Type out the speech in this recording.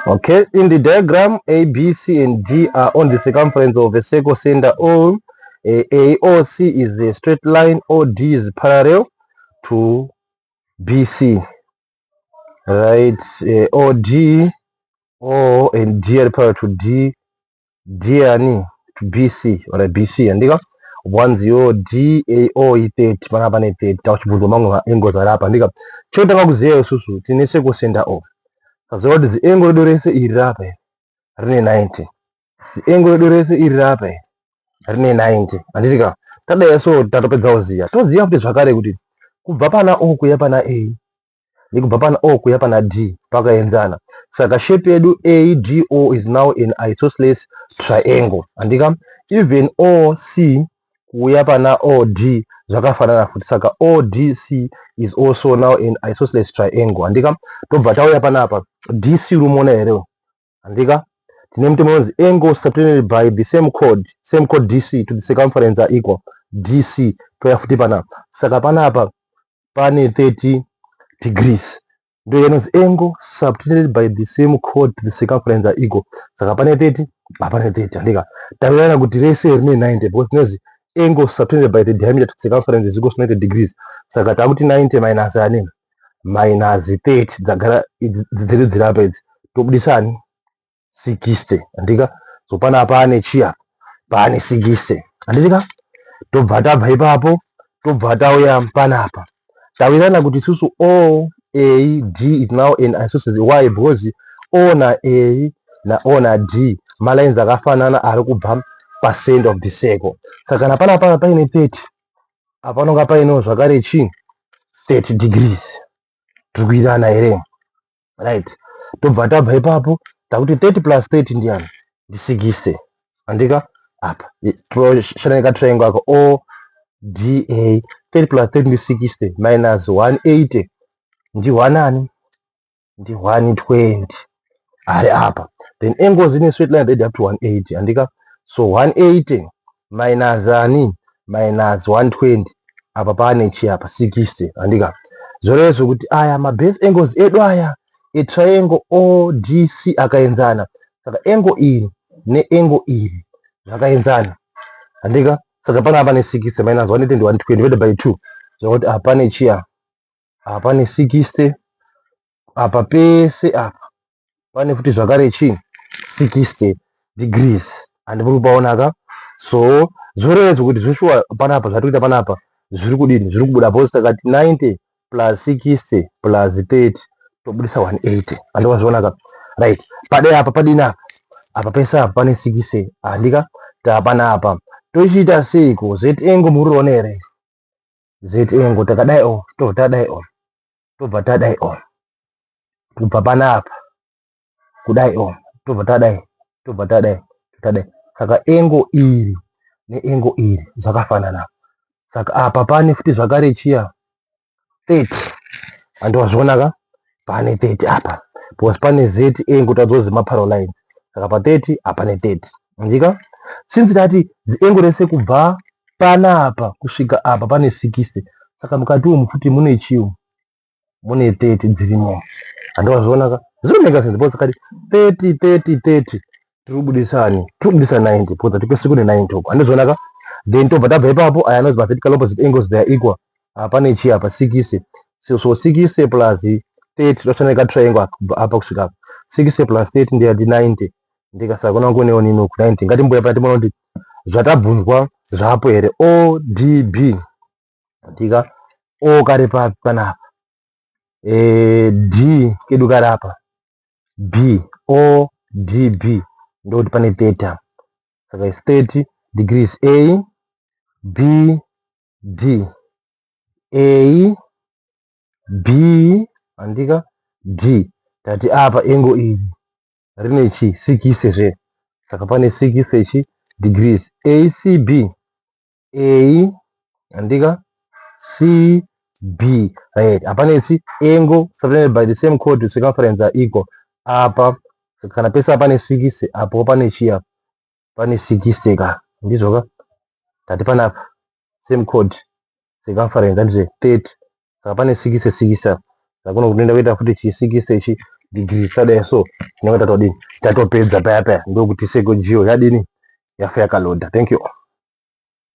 Okay, in the diagram, A, B, C, and D are on the circumference of a circle center O. AOC is a straight line, OD is parallel to BC, right? OD, O, and D are parallel to D and to BC, or BC, and 10 DAO is 30, panapa ne 30, tachibuzwa mangu angles arapa, ndika chotanga kuziya susu tine circle center O. Kazoa the angle durese irapa rine 90. The angle durese irapa rine 90. Andika tada yaso tatopedza uziya. Toziya kuti zvakare kuti kubva pana O kuya pana A nikubva pana O kuya pana D pakaenzana. Saka shape yedu ADO is now an isosceles triangle. Andika even OC kuya pana OD zvakafanana futi. Saka ODC is also now an isosceles triangle. Andika tobva tauya panapa DC rumona here. Andika tine mutemo angles subtended by the same chord DC to the circumference are equal. DC toya futi panapa. Saka panapa pane 30 degrees. The angle subtended by the same chord to the circumference are equal. Saka pane 30, apane 30. Andika tavirana kuti rese rine 90 because nozi angle subtended by the diameter to the circumference is equal to 90 degrees. Saka takuti 90 minus ane minus 30 dzagara dziri dzirapa idzi tobudisa ani 60. Andika so panapa ane chia pane 60. Andika tobva tabva ipapo tobva tauya panapa tawirana kuti susu OAD is now an isosceles. Why? Because O na A na O na D malines akafanana ari kubva percent of the circle. Saka na panapa paine 30 apanonga paino zvakare chi 30 degrees. Tikuirana here, right? Tobva tabva ipapo takuti 30 plus 30 ndiani ndi 60. Andika apa toshaneka triangle ako ODA 30 plus 30 ndi 60 minus 180 ndi 1 ndi 120 ari apa. Then angles in a straight line they up to 180. Andika so 180 minus ani minus 120 apa pane chi apa 60. Andika zorezo kuti aya ma base angles edu aya a triangle ODC akaenzana. Saka angle iyi ne angle iyi zvakaenzana. Andika saka pana pane 60 minus 180 ndi 120 divided by 2. Zvokuti apa pane chia apa pane 60 apa pese apa pane futi zvakare chi 60 degrees. And muri kupaonaka so zorezo kuti zvishwa panapa zvatoita panapa zviri kudini zviri kubuda both takati 90 plus 60 plus 30 tobudisa 180. Andikazvionaka right pade apa padina apa pesa apa pane 60. Andika tapana apa tochita seiko z angle murione here z angle takadai o totadai o tobva tadai o kubva panapa kudai o tobva tadai tobva tadai tadai. Saka angle iri ne angle iri zvakafanana. Saka apa pane futi zvakare chia 30. Andikazvionaka pane 30 apa because pane z angle tazozi maparo line. Saka pa 30 apa ne 30. Ndika since that angle rese kubva panapa kusvika apa pane 60. Saka mukati umu futi mune chiu mune 30 dzirimo. Andikazvionaka zvinoneka sense because kati 30 tirikubudisa 90 because tipese kune 90 uko. Andizvionaka then tobva tabva ipapo aya anonzi vertical opposite angles they are equal. Apa ne chi apa 60. So 60 plus 30 toshaneka triangle apa kusvika 60 plus 30 ndiye 90. Ndika saka kuna kunewo nino ku 90. Ngati mboya pa timoona kuti zvatabvunzwa zvapo here ODB. Ndika O kari panapa D kedu kari apa B ODB ndoti pane 30. Saka is 30 degrees A B D A B andika D. Tati apa angle iri rine chi 60 zve. Saka pane 60 chi degrees ACB A andika CB, right? Apane chi angle subtended by the same chord to circumference are equal. Apa kana pesa pane 60 apo pane chia pane 60 ka ndizvo ka tati panapa same chord circumference ndizve 30. Saka pane 60 saka kuno kunoenda kuita futi chi 60 chi degrees sadeso tinonga tatodini tatopedza paya ndokuti circle geo yadini yafa yakaloda. Thank you.